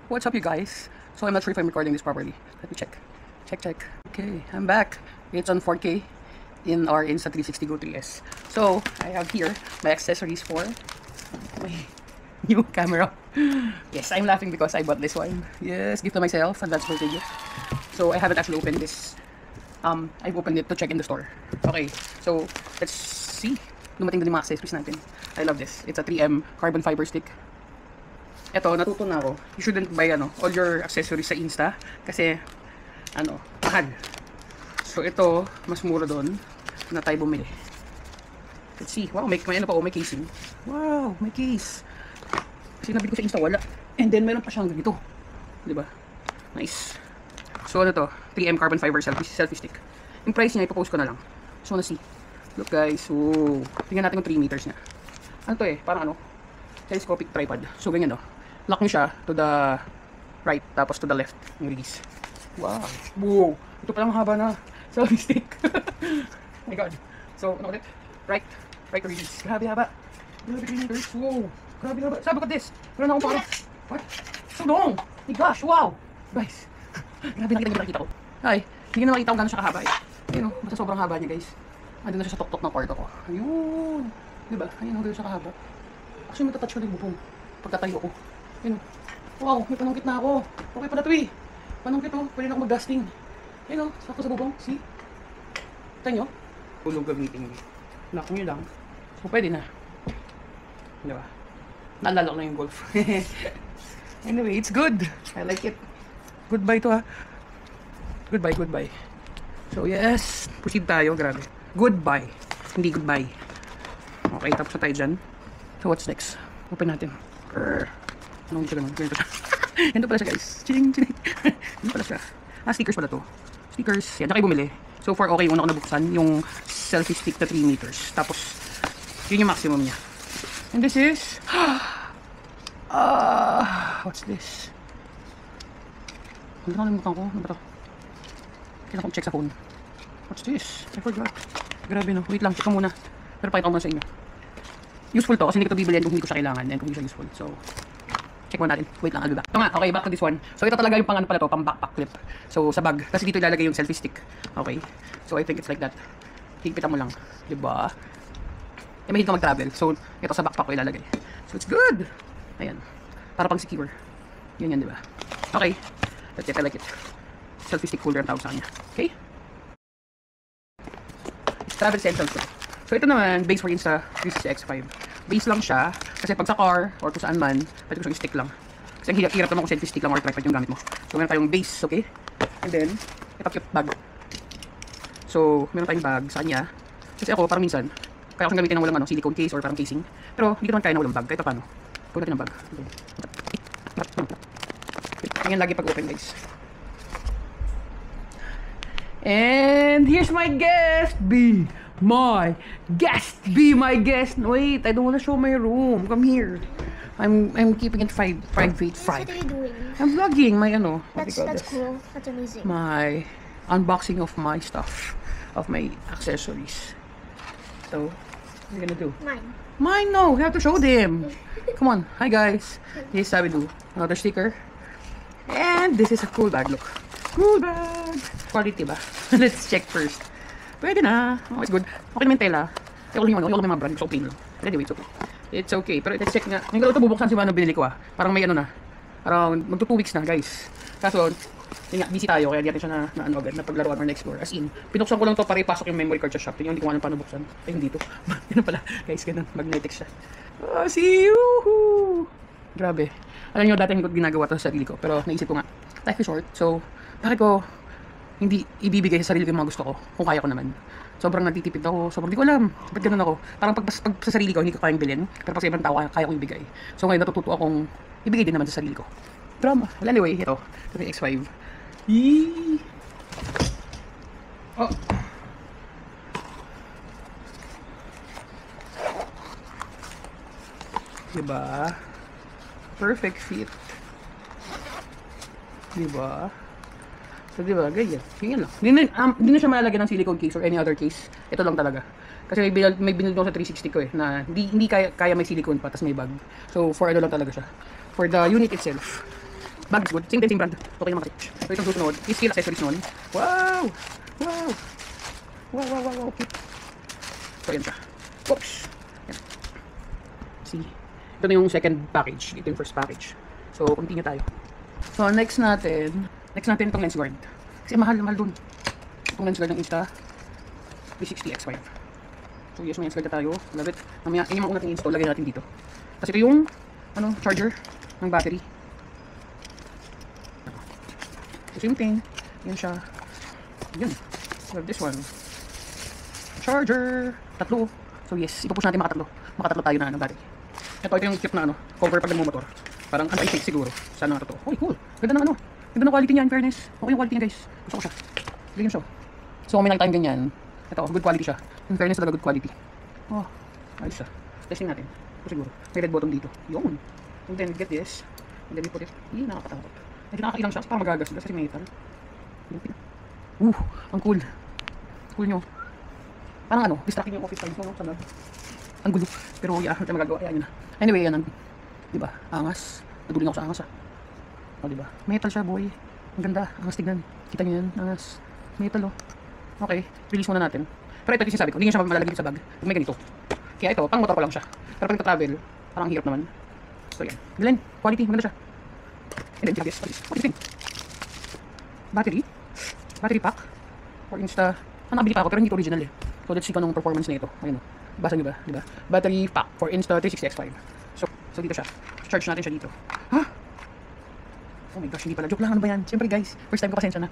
What's up, you guys? So I'm not sure if I'm recording this properly. Let me check. Check. Okay, I'm back. It's on 4K in our Insta360 Go 3S. So I have here my accessories for my new camera. Yes, I'm laughing because I bought this one. Yes, gift to myself, advance birthday gift. So I haven't actually opened this. I've opened it to check in the store. Okay, so let's see. Dumating din yung mga accessories natin. I love this. It's a 3M carbon fiber stick. Ito, natuto na ako. You shouldn't buy all your accessories sa Insta kasi mahal. So ito, mas mura doon na tayo bumili. Let's see. Wow, may casing. Wow, may case. Kasi nabili ko sa Insta, wala. And then meron pa siyang ganito. 'Di ba? Nice. So ano to? 3M carbon fiber selfie stick. Yung price niya ipo-post ko na lang. So see. Look guys. So, tingnan natin yung 3 meters niya. Ano to parang telescopic tripod. So ganyan lock nyo siya to the right, tapos to the left yung release. Wow! Whoa! Ito palang haba na selfie stick. Oh my god. So, ulit? Right release. Grabe haba. Grabe 3 meters. Wow! Grabe haba. Sabi ko this. Meron akong parang, what? So long! My gosh! Wow! Guys. Grabe nakita ko. Ay, hindi na makita kung gano'n siya kahaba Ayun basta sobrang haba niya guys. Andun na siya sa tok-tok ng kwarto ko. Ayun! Diba? Ayun, gano'n siya kahaba. Actually, matatouch ko na yung bubong. Pagkatayo ko. Ayun. Wow, may panungkit na ako. Okay pala ito Panungkit pwede na ako mag-dusting. Ayun sakto sa bubong. See? Kita nyo? Tulong gamitin nyo. Lock nyo lang. So, pwede na. Diba? Naalala ko na yung golf. Anyway, it's good. I like it. Goodbye to Goodbye. So, yes. Proceed tayo. Grabe. Goodbye. Hindi goodbye. Okay, tapos na tayo dyan. So, what's next? Open natin. Anong siya ganun? Ganito pala siya guys. Chiling. Ganito pala siya. Stickers pala to. Stickers. Yan, na kayo bumili. So far, okay. Una ko nabuksan yung selfie stick na 3 meters. Tapos, yun yung maximum niya. And this is... what's this? Ano nakalimutan ko? Ano ba to? Kailangan ko check sa phone. What's this? I forgot. Grabe Wait lang, check ko muna. Pero pakita ko muna sa inyo. Useful to kasi hindi ko ito bibilihan kung hindi ko siya kailangan and kung hindi siya useful. So, check mo natin. Wait lang, I'll be back. Ito nga, okay, back to this one. So, ito talaga yung pang pala to, pang backpack clip. So, sa bag. Kasi dito ilalagay yung selfie stick. Okay. So, I think it's like that. Higpitan mo lang. Diba? Mahilig ka mag-travel. So, ito sa backpack ko ilalagay. So, it's good. Ayan. Para pang secure. Yun, diba? Okay. That's it. I like it. Selfie stick holder ang tawag sa kanya. Okay? It's travel essentials to. So, ito naman, base for Insta360 X5. Base lang siya. Kasi pag sa car, or kung saan man, pwede ko siyang stick lang. Kasi ang hirap naman kung selfie stick lang or tripod yung gamit mo. So, meron tayong base, okay? And then, ito cute bag. So, meron tayong bag sa kanya. Kasi ako, parang minsan, kaya ko siyang gamitin ng walang silicone case or parang casing. Pero, hindi ko naman kaya na walang bag. Kahit pa paano. Huwag natin ng bag. Tingnan lagi pag open, guys. And here's my guest, Be my guest. Wait, I don't want to show my room. Come here. I'm keeping it private. What are you doing? I'm vlogging my That's cool. That's amazing. My unboxing of my stuff, of my accessories. So, what are you gonna do? Mine, no. We have to show them. Come on. Hi guys. This is how we do. Another sticker. And this is a cool bag. Look. Cool bag. Quality ba? Let's check first. Pwede na. Oh, it's good. Okay naman tela. Ayoko lang yung mga brand. So, plain lang. Anyway, it's okay. It's okay. Pero let's check nga. Ngayon ito bubuksan si Mano binili ko Parang may na. Around, magto 2 weeks na guys. Kaso, yun nga, busy tayo. Kaya di natin siya na agad. Na paglaruan or na-explore. As in, pinuksan ko lang to para ipasok yung memory card sa shop. Yung hindi ko alam paano buksan. Ay, hindi to. Yan pala. Guys, ganun. Magnetic siya. See you! Grabe. Alam nyo, dati hindi ko ginagawa to sa sarili ko. Pero naisip ko nga, life is short. So, bakit ko hindi ibibigay sa sarili ko yung mga gusto ko kung kaya ko naman. Sobrang nagtitipid ako. Sobrang di ko alam. Ba't ganun ako? Parang pag sa sarili ko, hindi ko kayang bilhin. Pero pag sa ibang tao, kaya ko ibigay. So ngayon, natututo akong ibigay din naman sa sarili ko. Drama. Well, anyway, ito. Ito yung X5. Yee! Oh! Diba? Perfect fit. Diba? So, diba? Ganyan. Ganyan lang. Hindi na siya malalagyan ng silicone case or any other case. Ito lang talaga. Kasi may binili ko sa 360 ko na hindi kaya may silicone pa, tapos may bag. So, for ano lang talaga siya. For the unit itself. Bag is good. Same brand. Okay naman kasi. So itong susunod, is steel accessories nun. Wow! Wow! Wow. Cute. So yan siya. Oops! Yan. See? Ito na yung second package. Ito yung first package. So, continue tayo. So, next natin itong lens guard. Kasi mahal dun. Itong lens guard ng Insta 360x5. So, yes, may lens guard na tayo. Love it. Mamaya, yun yung mga natin install. Lagay natin dito. Kasi ito yung, charger ng battery. So, same thing. Yan siya. Yan. Love this one. Charger. Tatlo. So, yes. Ipupush natin makatatlo tayo na battery. Ito yung cute na cover pag nagmumotor. Parang anti-shake siguro. Sana nga totoo. Okay, cool. Ganda ng Ganda ng quality niya, in fairness. Okay yung quality niya, guys. Gusto ko siya. Ganyan siya. So, may nakita ganyan. Ito, good quality siya. In fairness, talaga good quality. Oh, ayos siya. Testing natin. Ito siguro. May red button dito. Yun. And then, get this. And then, we put it. Nakakatakot. Medyo nakakailang siya. Parang magagas. Kasi metal. Ang cool. Cool nyo. Parang distracting yung office time ko. Sana. Ang gulo. Pero, yeah, hindi magagawa. Ayan yun na. Anyway, yan. Diba? Angas. Naduling ako sa angas, O, diba? Metal siya, boy. Ang ganda. Angas tignan. Kita nyo yan. Angas. Metal, Okay. Release muna natin. Pero ito yung sinasabi ko. Hindi nyo siya malalagay sa bag. Kung may ganito. Kaya ito, pang motor ko lang siya. Pero pag ito-travel, parang hirap naman. So, yan. Galing. Quality. Maganda siya. And then, this. What do you think? Battery pack. For Insta. Nakabili pa ako, pero hindi ito original So, let's see kung anong performance na ito. Ayun Basa nyo ba? Diba? Battery pack for Insta 360x5. So dito siya. Charge natin siya dito. Oh my gosh, hindi pala. Joke lang. Ano ba yan? Siyempre guys, first time ko, pasensya na.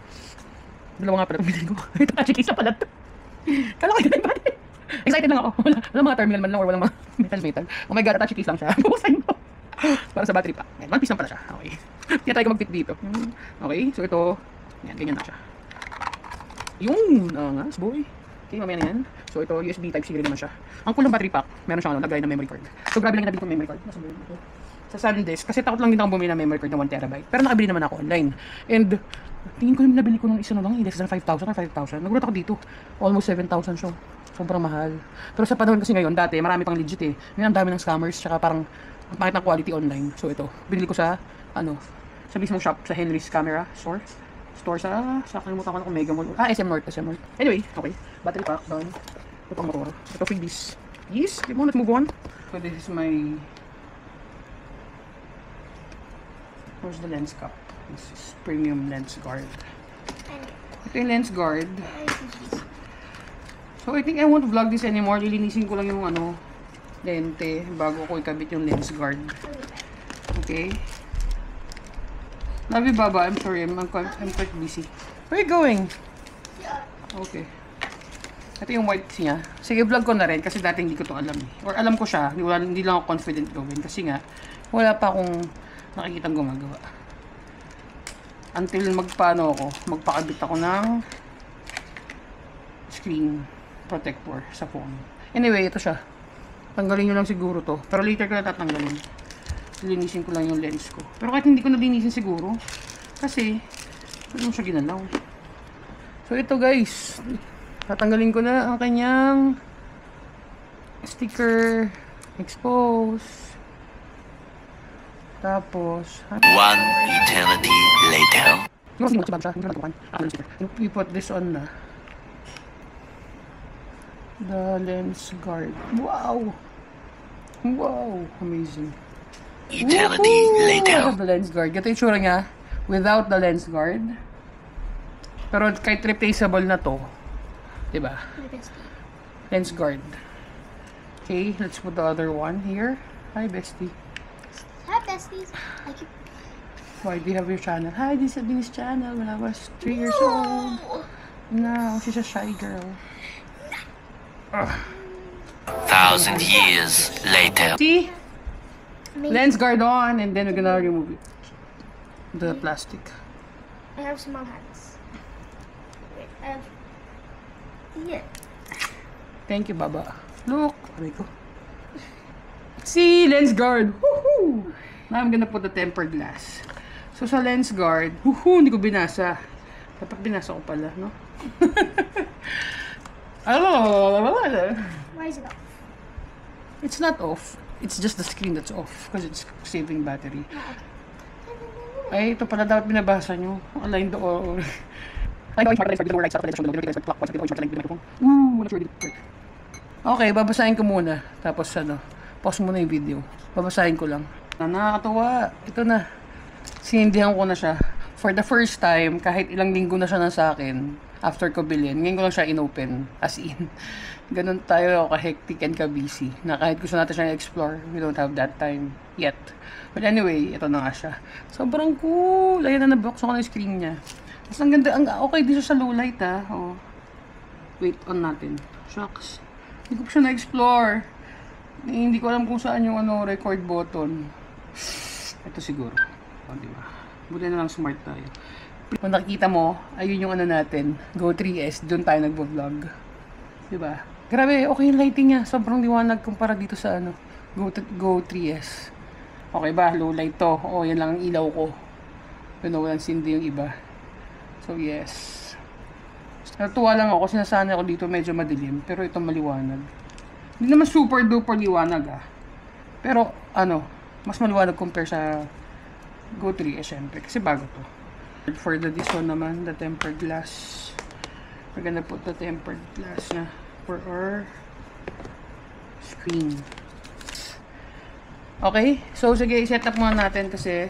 Dalawa nga pala itong bilhin ko. Ito actually isa pala ito. Kala ko yun yung battery. Excited lang ako. Walang mga terminal man lang or walang mga metal. Oh my god, attach case lang siya. Bukasan mo. Para sa battery pack. Ayan, one piece lang pala siya. Okay. Kaya tayo ko mag-fit dito. Okay, so ito. Ayan, ganyan na siya. Yung angas, boy. Okay, mamaya na yan. So ito, USB Type-C rin naman siya. Ang cool ng battery pack, meron siyang lagay na memory card. So grabe lang yung nabili ko memory card. Sa SanDisk, kasi takot lang din ako bumili ng memory card na 1TB. Pero nakabili naman ako online. And tingin ko yung nabili ko ng isa na lang, less than 5,000 or 5,000. Nagulat ako dito. Almost 7,000 siya. Sobrang mahal. Pero sa panahon kasi ngayon, dati marami pang legit Ngayon ang dami ng scammers, tsaka parang ang pangit ng quality online. So ito, binili ko sa sa mismong shop, sa Henry's Camera Store sa kalimutan ko na kung Mega Mall. SM North. Anyway, okay. Battery pack, done. Ito pang motor. Ito freebies. Yes, let's move on. So this is my... Where's the lens cap? This is premium lens guard. Ito yung lens guard. So I think I won't vlog this anymore. Lilinisin ko lang yung lente bago ko ikabit yung lens guard. Okay. Love you, Baba. I'm sorry. I'm quite busy. Where are you going? Okay. Ito yung white niya. Sige, vlog ko na rin kasi dati hindi ko ito alam Or alam ko siya. Hindi lang ako confident gawin. Kasi nga, wala pa akong nakikitang gumagawa. Until magpakabit ako ng screen protector sa phone. Anyway, ito siya. Tanggalin nyo lang siguro to. Pero later ko na tatanggalin. Linisin ko lang yung lens ko. Pero kahit hindi ko nalinisin siguro. Kasi, ano siya ginalaw. So, ito guys. Tatanggalin ko na ang kanyang sticker. Expose. Tapos, one eternity later. You put this on the lens guard. Wow! Wow! Amazing. Eternity later. The lens guard. Ito yung tsura niya without the lens guard. Pero kahit replaceable na to. Diba? Lens guard. Okay, let's put the other one here. Hi, bestie. Hi, besties. Why do you have your channel? Hi, this is Abby's channel when I was 3 years old. Now, she's a shy girl. 1,000 years later. See? Lens guard on, and then we're gonna remove it. The plastic. I have small hands. Wait, I have... Yeah. Thank you, Baba. Look. Aray ko. See? Lens guard. Woohoo! Now I'm gonna put the tempered glass. So, sa lens guard, hindi ko binasa. Dapat binasa ko pala, no? Why is it off? It's not off. It's just the screen that's off because it's saving battery. Ay, ito pala dapat binabasa nyo. Align the or. Ay, no, smart the right side of the clockwise, okay, babasahin ko muna. Tapos ano, pause muna yung video. Babasahin ko lang. Nakakatawa. Ito na. Sinindihan ko na siya. For the first time, kahit ilang linggo na siya na sa akin, after ko bilhin, ngayon ko lang siya inopen. As in, ganun tayo ka-hectic and ka-busy. Na kahit gusto natin siya i-explore, we don't have that time yet. But anyway, ito na nga siya. Sobrang cool. Ayan na, nabuksan ko na yung screen niya. Mas ang ganda, okay dito sa low light ha. Oh. Wait, on natin. Shucks. Hindi ko siya na-explore. Hindi ko alam kung saan yung record button. Ito siguro. O, diba? Buti na lang smart tayo. Kung nakikita mo, ayun yung natin. Go 3S. Doon tayo nagbo-vlog. Diba? Grabe, okay yung lighting niya. Sobrang liwanag kumpara dito sa Go 3S. Okay ba? Low light to. Oo, yan lang ang ilaw ko. Pero walang sindi yung iba. So, yes. Natuwa lang ako. Sinasanay ako dito medyo madilim. Pero ito maliwanag. Hindi naman super duper liwanag Pero, mas maliwanag compare sa Go 3S syempre. Kasi bago to. For this one naman, the tempered glass. We're gonna put the tempered glass na for our screen. Okay, so sige, set up muna natin kasi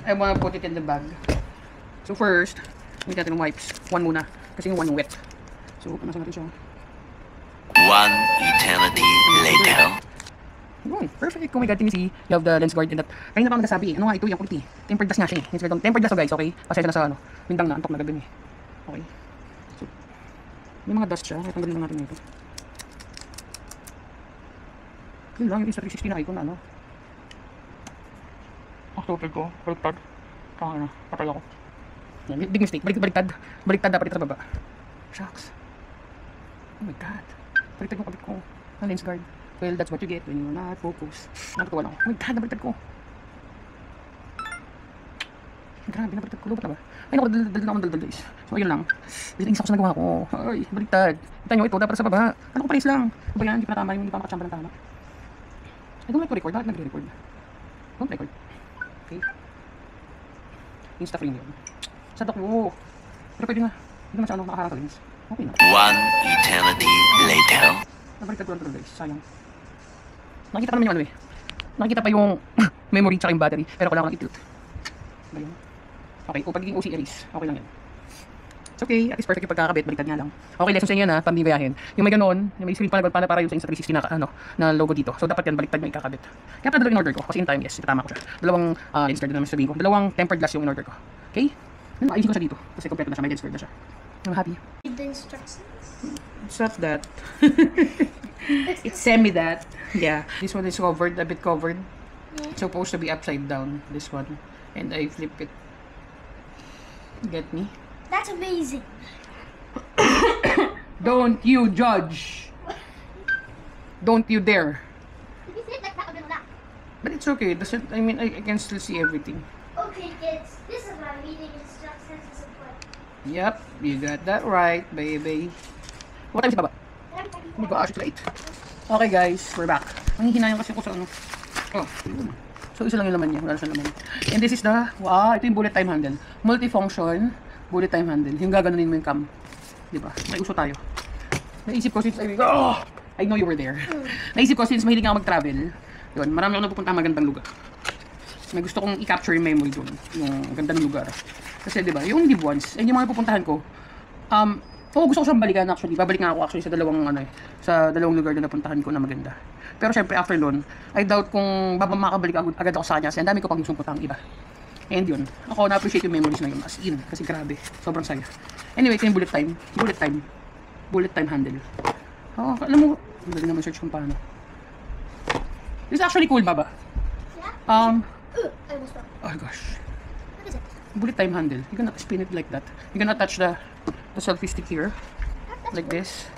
I wanna put it in the bag. So first, hindi natin yung wipes. One muna, kasi yung one yung wet. So, panasan natin siya. One eternity later. Perfect. Kung may God, you have the lens guard and that. Kanina pa ako nagsasabi, ano nga ito yung quality. Tempered glass nga siya Tempered glass guys, okay? Pasensya na sa bintang na, antok na gagawin Okay. So, may mga dust siya. Kaya tanggalin lang natin ito. Yun lang, yung Insta360 na icon na stupid ko. Baliktad. Kaya na, patay ako. Big mistake. Baliktad dapat ito sa baba. Shucks. Oh my God. Baliktad yung kabit ko. Ang lens guard. Well, that's what you get when you're not focused. Nakatuwa lang ako. Oh my God, nabaliktad ko. Grabe, nabaliktad ko. Lubat na ba? Ay, naku, daldal guys. So, ayun lang. Dilinis ako sa nagawa ko. Ay, baliktad. Kita nyo, ito dapat sa baba. Ano ko palis lang? Ano ba yan? Hindi pa natama yung hindi pa makachamba ng tama. I don't like to record. Bakit nagre-record? Don't record. Okay. Insta-frame yun. Sa dokyo. Pero pwede na. Hindi naman siya nakaharang sa lens. Okay na. One eternity later. Nabaliktad ko lang ito guys. Sayang. Nakikita pa naman yung Nakikita pa yung memory tsaka yung battery. Pero kailangan ko lang i-tilt. Ayun. Okay, kung pagiging OC erase, okay lang yan. It's okay, at least perfect yung pagkakabit, baliktad nga lang. Okay, lesson sa inyo na, pambibayahin. Yung may ganon, yung may screen pa para yung sa Insta360 na logo dito. So dapat yan, baliktad yung ikakabit. Kaya pala dalawa in order ko, kasi in time, yes, tama ko siya. Dalawang lens guard na naman sabihin ko. Dalawang tempered glass yung in order ko. Okay? Ayusin ko siya dito, kasi kompleto na siya, may lens guard na siya. I'm happy. Read the instructions. It's not that. It's semi that. Yeah. This one is covered, a bit covered. It's supposed to be upside down, this one. And I flip it. Get me? That's amazing. Don't you judge. Don't you dare. If you sit like that, I'll that. But it's okay. I mean, I can still see everything. Okay, kids. This is my reading instructions is important. Yep, you got that right, baby. What time is it, Baba? Oh my gosh, it's late. Okay guys, we're back. Ang hihinayan kasi ko sa Oh. So, isa lang yung laman niya. Wala siyang laman. And this is the, wow, ito yung bullet time handle. Multifunction, bullet time handle. Yung gaganunin mo yung cam. Diba? May uso tayo. Naisip ko since, I know you were there. Naisip ko since mahilig ako mag-travel. Yun, marami ako napupunta magandang lugar. May gusto kong i-capture yung memory doon. Yung ganda ng lugar. Kasi diba, yung live once, and yung mga pupuntahan ko, gusto ko siyang balikan actually. Babalik nga ako actually sa dalawang lugar na napuntahan ko na maganda. Pero syempre after nun, I doubt kung makakabalik agad ako sa kanya kasi ang dami ko pang gustong puntang iba. And yun, ako na-appreciate yung memories na yun as in. Kasi grabe, sobrang saya. Anyway, ito yung bullet time handle. Oh, alam mo, hindi naman search kung paano. This is actually cool, Baba. Yeah? I almost fell. Oh gosh. What is it? Bullet time handle. You're gonna spin it like that. You're gonna attach the selfie stick here. Like this.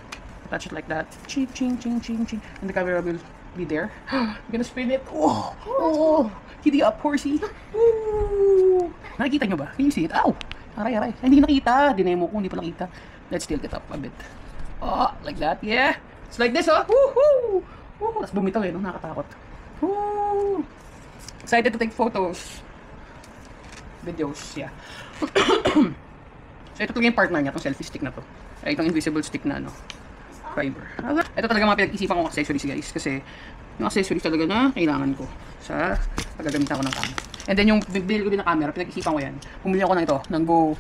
Attach it like that. Ching, ching, ching, ching, ching. And the camera will be there. You're gonna spin it. Oh! Giddy up, horsey. Ooh! Nakikita nyo ba? Can you see it? Ow! Aray. Hindi nakita. Dinemo ko, hindi pa nakita. Let's tilt it up a bit. Oh, like that. Yeah! It's like this, oh! Woohoo! Woo! Tapos bumitaw no? Nakatakot. Woo! Excited to take photos. videos. Yeah. So, ito talaga yung partner niya, itong selfie stick na to. Ay, itong invisible stick na, ano, fiber. Ito talaga mga pinag-isipan kong accessories, guys. Kasi, yung accessories talaga na kailangan ko sa paggagamitan ko ng camera. And then, yung bibili ko din na camera, pinag-isipan ko yan. Pumili ako ng ito, ng Go,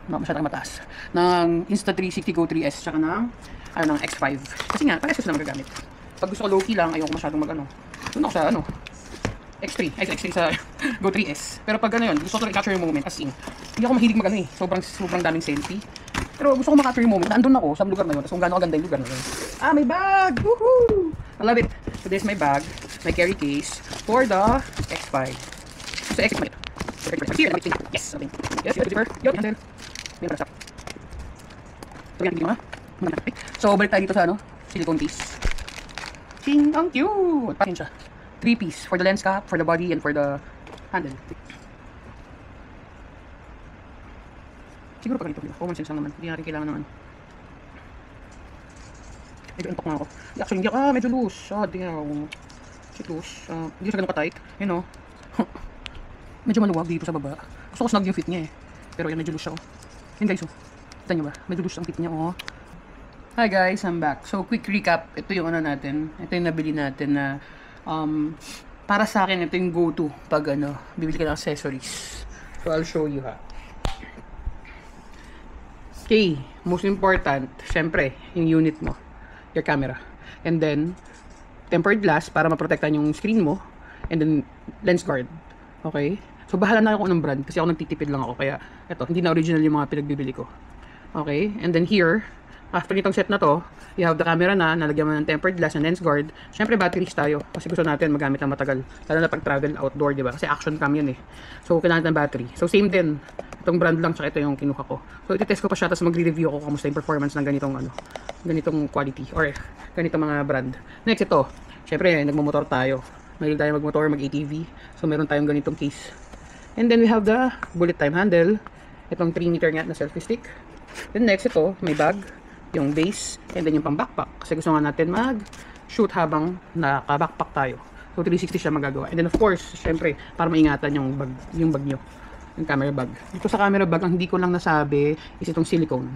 masyadong mataas, ng Insta360 Go 3S, tsaka ng, ng X5. Kasi nga, parehas na magagamit. Pag gusto ko low-key lang, ayoko masyadong mag-ano. Doon ako sa, X3, ay X3 sa Go 3S. Pero pag ano yun, gusto ko talaga capture yung moment, as in, hindi ako mahilig mag-ano eh, sobrang daming selfie. Pero gusto ko ma-capture yung moment, nandun ako sa lugar na yun, tapos kung gaano kaganda yung lugar na yun. Ah, may bag! Woohoo! I love it! So this is my bag, my carry case, for the X5. So X5 ito. Here, yes, something. Yes, zipper. Yo, handle. May masap. So yan, mga. So balik tayo dito sa silicone case. Ching, ang cute! Pakin siya. 3-piece for the lens cap, for the body, and for the handle. Siguro pa ganito. Common sense lang naman. Hindi natin kailangan ng medyo antok na ako. Actually, hindi ako. Medyo loose. Hindi nga ako. Shit loose. Hindi siya ganun ka-tight. You know. Medyo maluwag dito sa baba. Gusto ko snug yung fit niya eh. Pero yan, medyo loose siya. Yan guys, kita nyo ba? Medyo loose ang fit niya. Hi guys, I'm back. So, quick recap. Ito yung natin. Ito yung nabili natin na para sa akin, ito yung go-to pag bibili ka ng accessories. So, I'll show you ha. Okay, most important, syempre, yung unit mo, your camera. And then, tempered glass para maprotektan yung screen mo. And then, lens guard. Okay? So, bahala na ako ng brand kasi ako nagtitipid lang ako. Kaya, ito, hindi na original yung mga pinagbibili ko. Okay? And then here, after nitong set na to, you have the camera na, nalagyan mo ng tempered glass and lens guard. Syempre, batteries tayo. Kasi gusto natin magamit ng matagal. Lalo na pag travel outdoor, di ba? Kasi action cam yun eh. So, kailangan ng battery. So, same din. Itong brand lang, tsaka ito yung kinuha ko. So, iti-test ko pa siya, tapos magre-review ko kamusta yung performance ng ganitong quality, or ganitong mga brand. Next, ito. Syempre, nagmumotor tayo. Mahilig tayo magmotor, mag-ATV. So, meron tayong ganitong case. And then, we have the bullet time handle. Itong 3 meter nga na selfie stick. Then, next, ito, may bag. Yung base, and then yung pang backpack. Kasi gusto nga natin mag-shoot habang naka-backpack tayo. So, 360 siya magagawa. And then, of course, syempre, para maingatan yung bag nyo. Yung camera bag. Dito sa camera bag, ang hindi ko lang nasabi is itong silicone.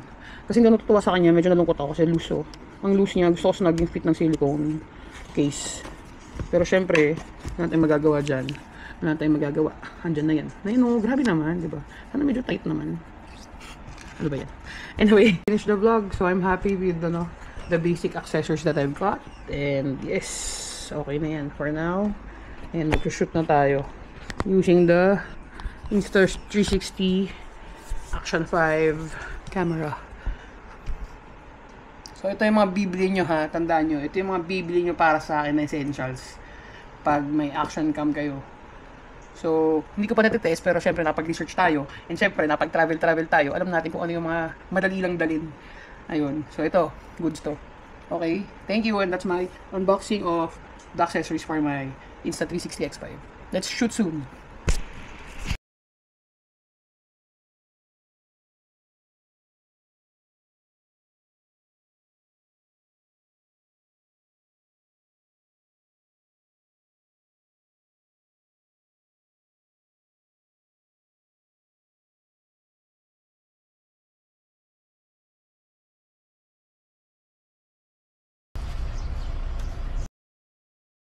Kasi hindi natutuwa sa kanya, medyo nalungkot ako kasi loose oh. Ang loose niya, gusto ko snug yung fit ng silicone case. Pero syempre, wala tayong magagawa dyan. Wala tayong magagawa. Andyan na yan. Ayun oh, grabe naman, di ba? Sana medyo tight naman. Ano ba yan? Anyway, finish the vlog. So, I'm happy with the basic accessories that I've got. And yes, okay na yan for now. And mag-shoot na tayo using the Insta360 Action 5 camera. So, ito yung mga bibili nyo ha. Tandaan nyo. Ito yung mga bibili nyo para sa akin na essentials. Pag may action cam kayo. So, hindi ko pa natitest, pero syempre napag-research tayo. And syempre, napag-travel tayo. Alam natin kung ano yung mga madali lang dalhin. Ayun. So, ito. Goods to. Okay? Thank you, and that's my unboxing of the accessories for my Insta360 X5. Let's shoot soon.